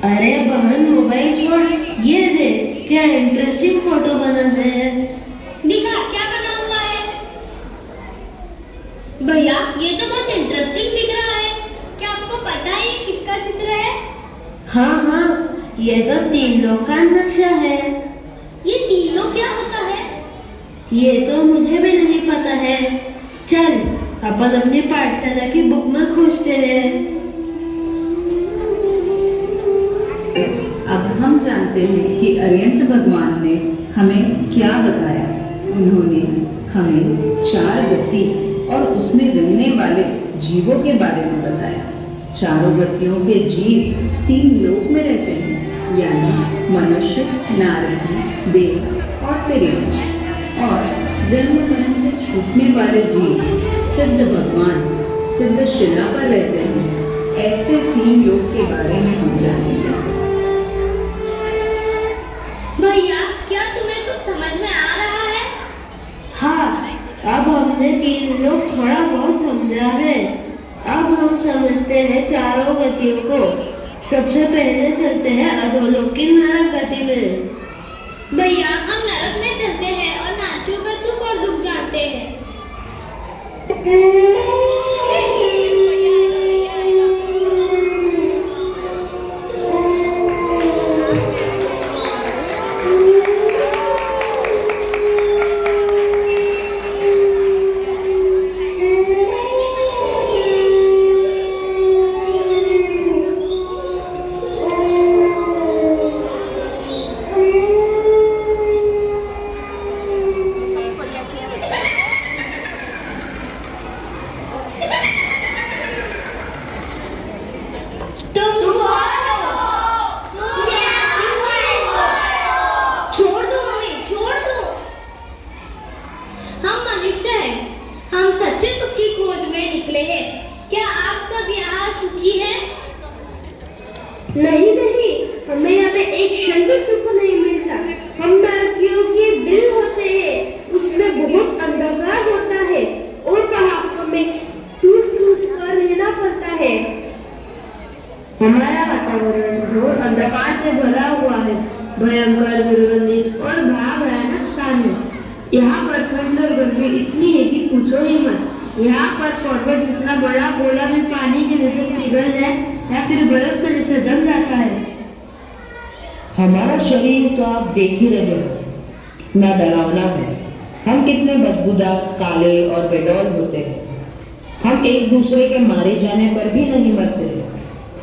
अरे बहन मोबाइल छोड़, ये देख क्या इंटरेस्टिंग फोटो बना है। दिखा क्या बना हुआ है। भैया ये तो बहुत इंटरेस्टिंग दिख रहा है। क्या आपको पता है ये किसका चित्र है? हाँ हाँ, ये तो तीनों का नक्शा है। ये तीनों क्या होता है? ये तो मुझे भी नहीं पता है। चल अपन अपनी पाठशाला की बुक में खोजते हैं। अब हम जानते हैं कि अरिहंत भगवान ने हमें क्या बताया। उन्होंने हमें चार गति और उसमें रहने वाले जीवों के बारे में बताया। चारों गतियों के जीव तीन लोक में रहते हैं, यानी मनुष्य, नारद, देव और तिर्यंच। और जन्म मरण से छूटने वाले जीव सिद्ध भगवान, सिद्ध शिला पर रहते हैं। ऐसे तीन लोक के बारे में हम जानेंगे। भैया क्या तुम्हें कुछ समझ में आ रहा है? हाँ, अब हमने तीन लोग थोड़ा बहुत समझा है। अब हम समझते हैं चारों गतियों को। सबसे पहले चलते हैं अधोलोक की नरक गति में। भैया हम नरक में चलते हैं और नाथियों का सुख और दुख जानते हैं। हम सच्चे सुख की खोज में निकले हैं। क्या आप सब यहाँ सुखी हैं? नहीं नहीं, हमें यहाँ पे एक क्षण भी सुख नहीं मिलता। हम नरकियों के बिल होते हैं, उसमें बहुत अंधकार होता है और वहाँ हमें ठूस ठूस कर रहना पड़ता है। हमारा वातावरण घोर अंधकार से भरा हुआ है। भयंकर, दुर्गंधित और भयानक स्थान है। यहाँ पर ठंड और गर्मी इतनी है कि पूछो ही मत। यहाँ पर पर्वत जितना बड़ा गोला भी पानी के जैसे पिघल जाए या फिर बर्फ के जैसे जम जाता है। हमारा शरीर तो आप देख ही रहे हो, ना डरावना है। हम कितने बदबूदार, काले और बेडौल होते हैं। हम एक दूसरे के मारे जाने पर भी नहीं मरते हैं,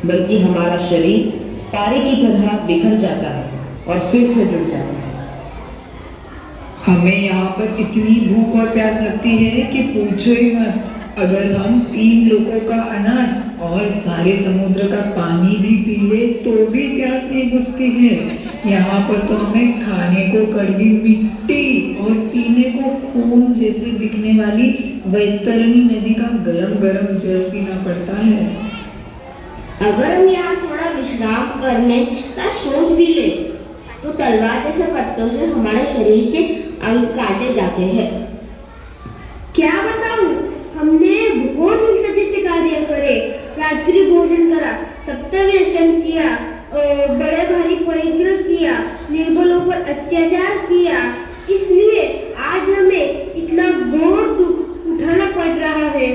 बल्कि हमारा शरीर तारे की तरह बिखर जाता है और फिर से जुड़ जाता है। हमें यहाँ पर इतनी भूख और प्यास लगती है कि पूछो ही मत। अगर हम तीन लोगों का अनाज और सारे समुद्र का पानी भी पी ले तो भी प्यास नहीं बुझती है। यहाँ पर तो हमें खाने को कड़वी मिट्टी और पीने को खून जैसे दिखने वाली वैतरणी नदी का गरम गरम जल पीना पड़ता है। अगर हम यहाँ थोड़ा विश्राम करने का सोच भी ले तो तलवार जैसे पत्तों से हमारे शरीर के अंग काटे जाते हैं। क्या बताऊं, हमने बहुत हिंसक से कार्य करे, रात्रि भोजन करा, सप्तव्यसन किया, बड़े भारी परिग्रह किया, निर्बलों पर अत्याचार किया। इसलिए आज हमें इतना घोर दुख उठाना पड़ रहा है।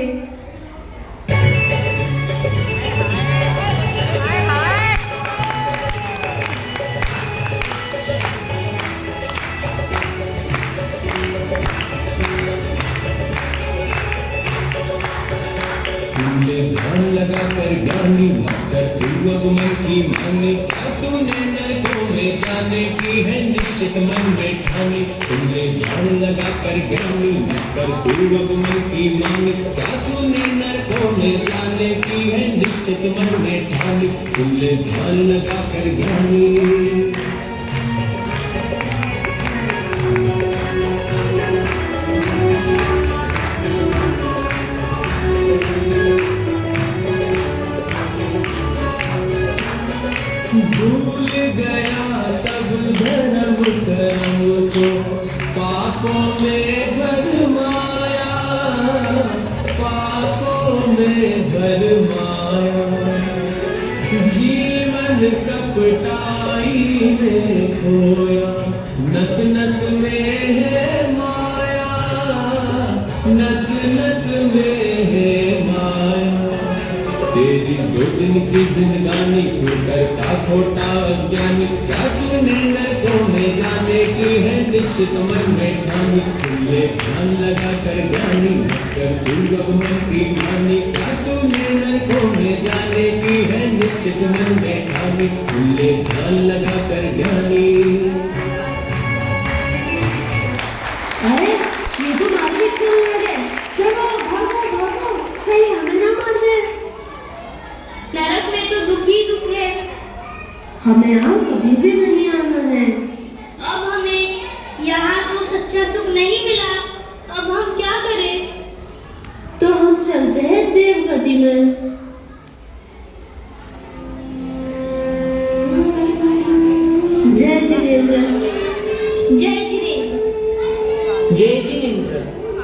ध्यान लगा कर ज्ञानी कर तू अब मन की माने। क्या तूने नरकों में जाने की है निश्चित मन में ठानी। तुमने ध्यान लगा कर ज्ञानी कर तू अब मन की माने। क्या तूने नरकों में जाने की है निश्चित मन में ठानी। तुमने ध्यान लगा कर ज्ञानी। भूल गया सब धर्म कर्म को, पापों में भरमाया, पापों में भरमाया। जीवन मन कपटाई में खोया, नस नस में है माया, नस नस में है माया। तेरी 2 दिन की जिंदगानी तू करता खोटा अज्ञानी, क्या तूने नरकों में जाने की है निश्चित मन में ठानी। सुन ले ध्यान लगा कर ज्ञानी, कर तू अब मन की मानी, क्या तूने नरकों में जाने की है निश्चित मन में ठानी। सुन ले ध्यान लगा कर ज्ञानी। अरे ये तो मारपीट करने लगे, चलो भागो भागो, कहीं हमें ना मार दे। नरक में तो दुख ही दुख है। हमें यहाँ कभी भी नहीं आना है। अब हमें यहाँ तो सच्चा सुख नहीं मिला, अब हम क्या करें? तो हम चलते हैं देवगति में। जय जिनेंद्र। जय जिनेंद्र। जय जिनेंद्र,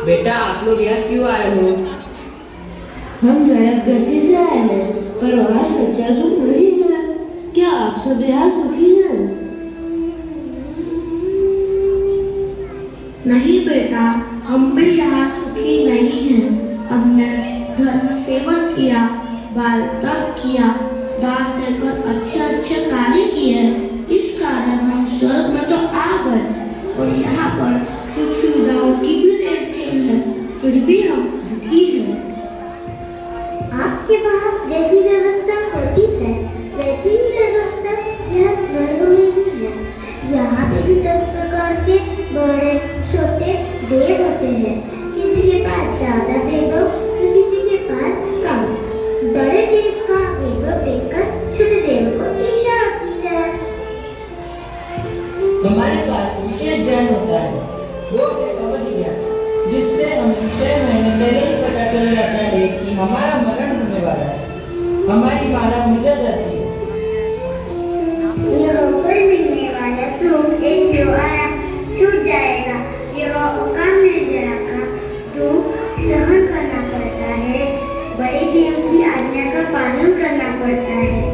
बेटा आप लोग यहाँ क्यों आए हो? हम नरक गति से आए हैं, पर वहाँ सच्चा सुख नहीं है। क्या आप सब यहाँ सुखी हैं? नहीं बेटा, हम भी यहाँ सुखी नहीं हैं। हमने धर्म सेवन किया, बाल तप किया, दान देकर अच्छे अच्छे कार्य किए, इस कारण हम स्वर्ग में तो आ गए और यहाँ पर सुख सुविधाओं की भी रेल चेंज है, फिर भी हम दुखी हैं। आपके वहाँ जैसी व्यवस्था होती है वैसी ही व्यवस्था यह स्वर्ग में भी है। यहाँ पे भी 10 प्रकार के बड़े छोटे देव होते हैं। किसी के पास ज्यादा वैभव तो किसी के पास कम। बड़े देव का वैभव देखकर छोटे देव को ईर्ष्या होती है। हमारे पास विशेष ज्ञान होता है, वो एक अवधि ज्ञान, जिससे हमें 6 महीने पहले ही पता चल जाता है कि हमारा मरण होने वाला है, हमारी माला मुरझा जाती है। यहाँ पर मिलने वाला सुख ऐशो आराम छूट जाएगा। यह अकाम निर्जरा का दुख सहन करना पड़ता है, बड़े देव की आज्ञा का पालन करना पड़ता है।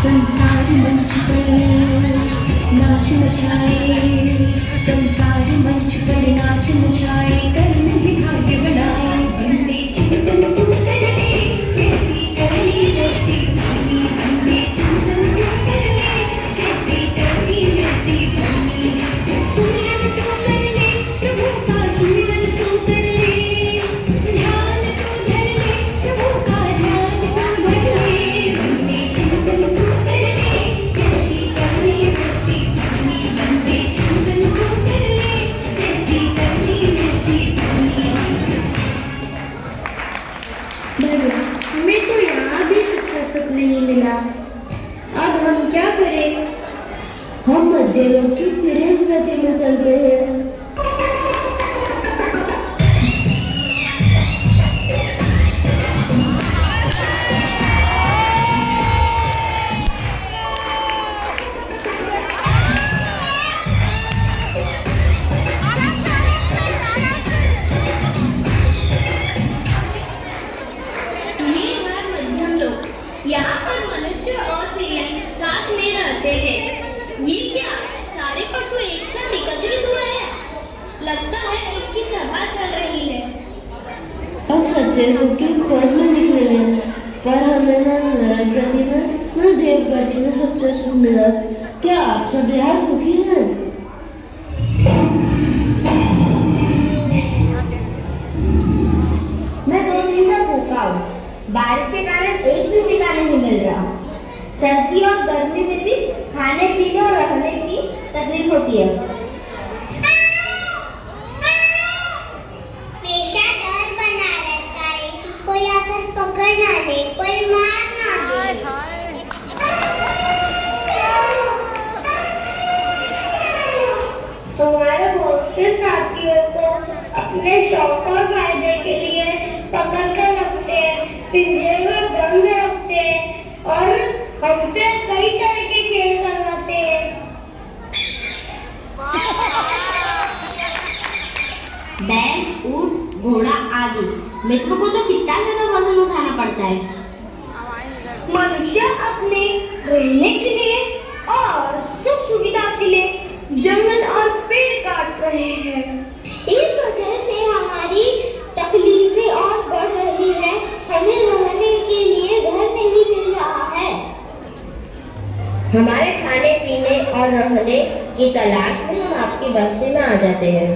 संसार मंच पर नाच मचाए, संसार मंच पर नाच मचाए, कर्म ही भाग्य बनाए। बंदे चिंतन तू कर ले, जैसी करनी वैसी भानी। बंदे चिंतन तू कर ले, जैसी करनी वैसी भानी। सुमिरन तू कर ले, प्रभु का सुमिरन तू कर ले, ध्यान तू धर ले, प्रभु का ध्यान तू धर ले। बंदे चिंतन तू कर ले, जैसी करनी वैसी भानी। बंदे चिंतन तू कर ले, जैसी करनी वैसी भानी। हमें तो यहाँ भी सच्चा सुख नहीं मिला, अब हम क्या करें? हम मध्यलोक की तिरंज गति में चलते हैं। ये है मध्यम लोक। यहाँ पर मनुष्य और तिर्यक साथ में रहते हैं। ये क्या सारे पशु एक साथ एकत्रित हुए हैं? लगता है इनकी सभा चल रही है। हम सच्चे सुख की खोज में निकले हैं, पर हमें न नरक गति में न देव गति में सच्चा सुख मिला। क्या आप सब यहाँ सुखी हैं? सर्दी और गर्मी में भी खाने पीने और रहने की तकलीफ होती है। हमेशा डर बना रहता है कि कोई आकर पकड़ ना ले, कोई मार ना दे। हमारे बहुत से साथियों को अपने शौक और फायदे के लिए पकड़ कर रखते हैं, पिंजरे में बंद रखते हैं और हमसे कई तरह के खेल करवाते हैं। बैल, ऊंट, घोड़ा आदि मित्रों को तो कितना ज्यादा वजन उठाना पड़ता है। मनुष्य अपने रहने के लिए और सुख सुविधा के लिए जंगल और पेड़ काट रहे हैं। इस वजह से हमारी तकलीफें और बढ़ रही है। हमें रहने के लिए घर नहीं मिल रहा है। हमारे खाने पीने और रहने की तलाश में हम आपकी बस्ती में आ जाते हैं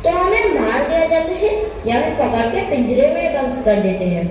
तो हमें मार दिया जाता है या फिर पकड़ के पिंजरे में बंद कर देते हैं।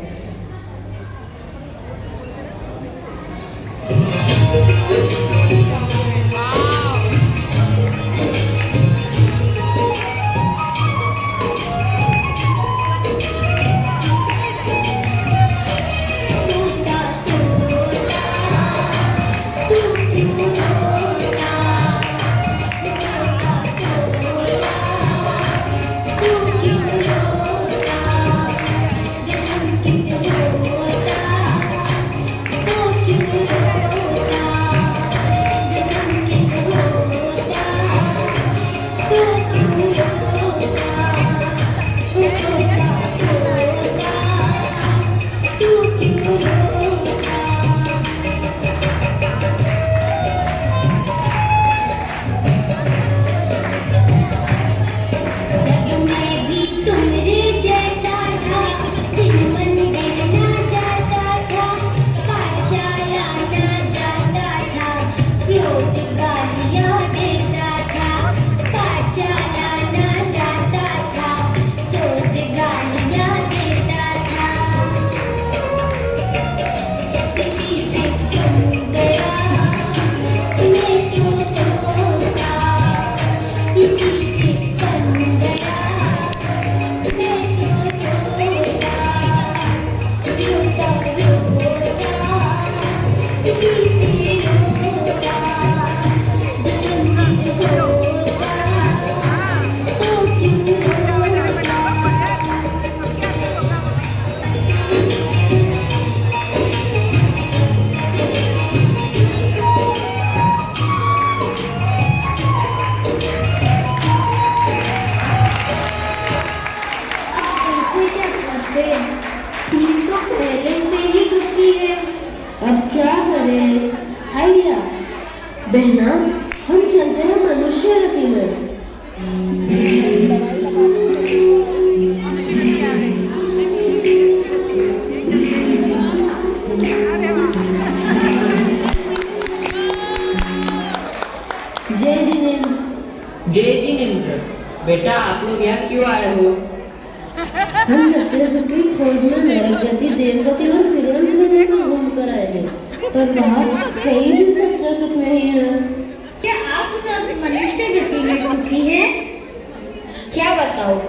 हम तो पहले से ही दुखी है। अब क्या करें? आइडिया बहना, हम चलते हैं मनुष्य रथी में। जय जिनेन्द्र। जय जिनेन्द्र। बेटा आप लोग यहाँ क्यों आए हो? हम सच्चे सुख की खोज में नरक गति, देवगति और किरण गति में घूम कर आए हैं, पर वहाँ कहीं भी सच्चा सुख नहीं है। क्या आप सब मनुष्य गति में सुखी हैं? क्या बताऊं,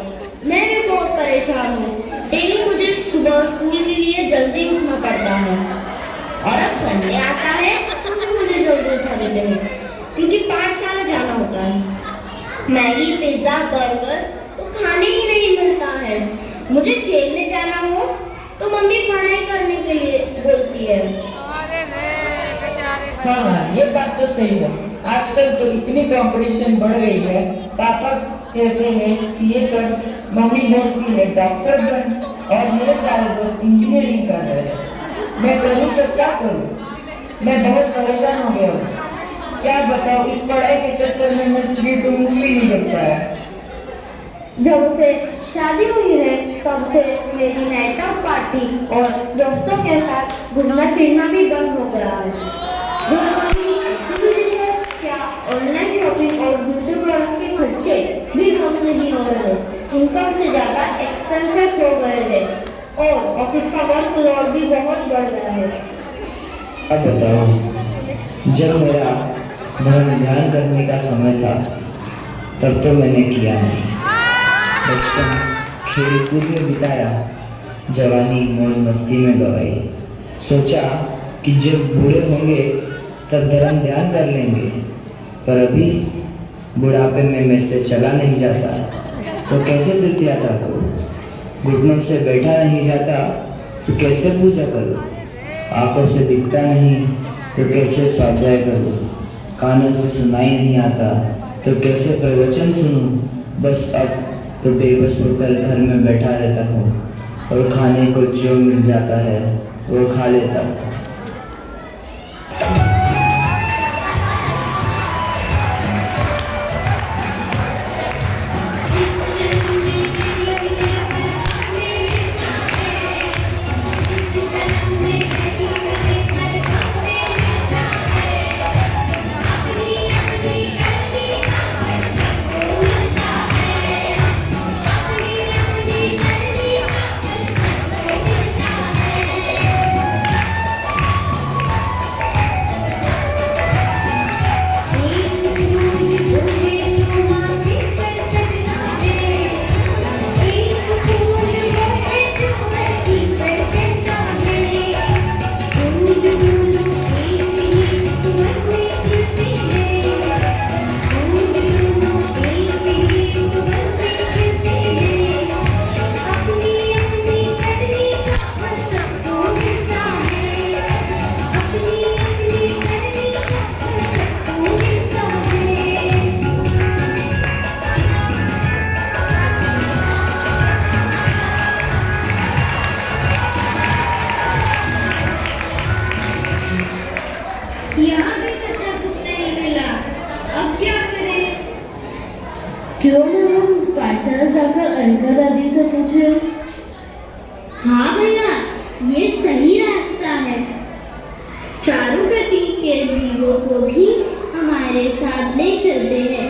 मैं भी बहुत परेशान हूँ। डेली मुझे सुबह स्कूल के लिए जल्दी उठना पड़ता है और अब संडे आता है तो भी मुझे जल्दी उठा देते हैं क्योंकि पाठशाला जाना होता है। मैगी, पिज्जा, बर्गर तो खाने ही नहीं मिलता है। मुझे खेलने जाना हो तो मम्मी पढ़ाई करने के लिए बोलती है। हाँ, ये बात तो सही है। आजकल तो इतनी कंपटीशन बढ़ गई है। पापा कहते हैं सीए कर, मम्मी बोलती है डॉक्टर बन, और मेरे सारे दोस्त इंजीनियरिंग कर रहे हैं। मैं करूँ तो क्या करूँ? मैं बहुत परेशान हो गया हूँ। क्या बताऊँ, इस पढ़ाई के चक्कर में मैं 3 2 मूवी नहीं देख पाया। जब से शादी हुई है तब से मेरी नाइट आउट पार्टी और दोस्तों के साथ घूमना फिरना भी बंद हो गया है। क्या ऑनलाइन शॉपिंग और दूसरे प्रोडक्ट के खर्चे भी कम नहीं हो रहे, इनकम से ज्यादा एक्सपेंसेस हो गए हैं और ऑफिस का वर्क लोड भी बहुत बढ़ गया है। अब बताओ, जब मेरा धर्म ध्यान करने का समय था तब तो मैंने किया नहीं। बचपन खेल कूद में बिताया, जवानी मौज मस्ती में गवाई। सोचा कि जब बूढ़े होंगे तब धर्म ध्यान कर लेंगे, पर अभी बुढ़ापे में मेरे से चला नहीं जाता तो कैसे तीर्थयात्रा करूँ? घुटनों से बैठा नहीं जाता तो कैसे पूजा करूँ? आंखों से दिखता नहीं तो कैसे स्वाध्याय करूँ? कानों से सुनाई नहीं आता तो कैसे प्रवचन सुनूं? बस अब तो बेबस होकर घर में बैठा रहता हूँ और खाने को जो मिल जाता है वो खा लेता हूँ। यहाँ भी सच्चा सुख नहीं मिला, अब क्या करें? क्यों ना हम पाठशाला जाकर अनिका दादी से पूछे? हाँ भैया, ये सही रास्ता है। चारों गति के जीवों को भी हमारे साथ ले चलते हैं।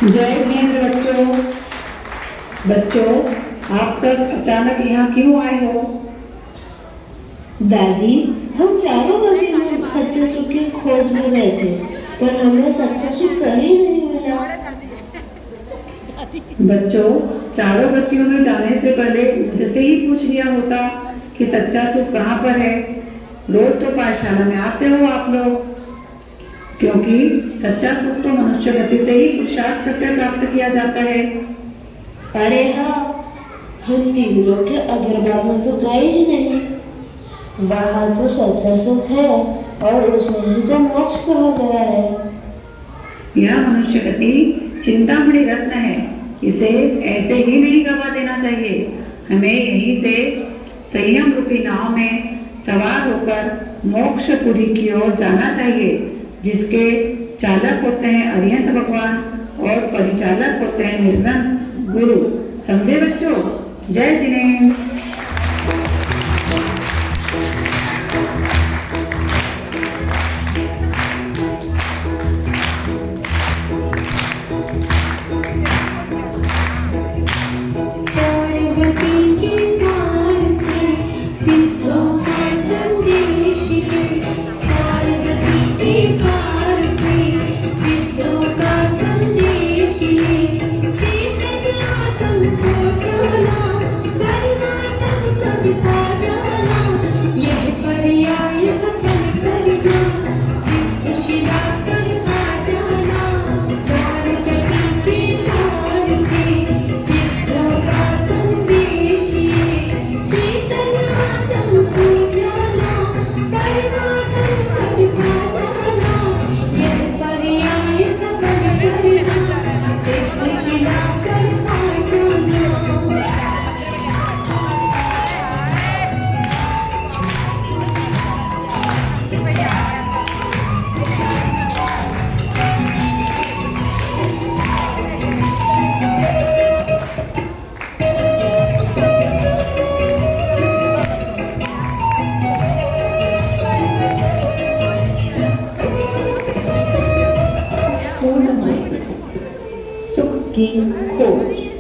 जय हिंद बच्चों। बच्चों, आप सब अचानक यहाँ क्यों आए हो? दादी, हम चारों गली में सच्चे सुख की खोज में गए थे, पर हमें सच्चा सुख कहीं नहीं मिला। बच्चों, चारों गतियों में जाने से पहले मुझसे ही पूछ लिया होता कि सच्चा सुख कहाँ पर है। रोज तो पाठशाला में आते हो आप लोग, क्योंकि सच्चा सुख तो मनुष्य गति से ही पुरुषार्थ करके प्राप्त किया जाता है। अरे हाँ, हम तीन लोग के अग्रभाग में तो गए ही नहीं। वहाँ तो सच्चा सुख है और उसे ही तो मोक्ष कहा गया है। यह मनुष्य गति चिंतामणि रत्न है, इसे ऐसे ही नहीं गवा देना चाहिए। हमें यहीं से संयम रूपी नाव में सवार होकर मोक्षपुरी की ओर जाना चाहिए, जिसके चालक होते हैं अरिहंत भगवान और परिचालक होते हैं निर्गुण गुरु। समझे बच्चों? जय जिनेन्द्र। सुख की खोज।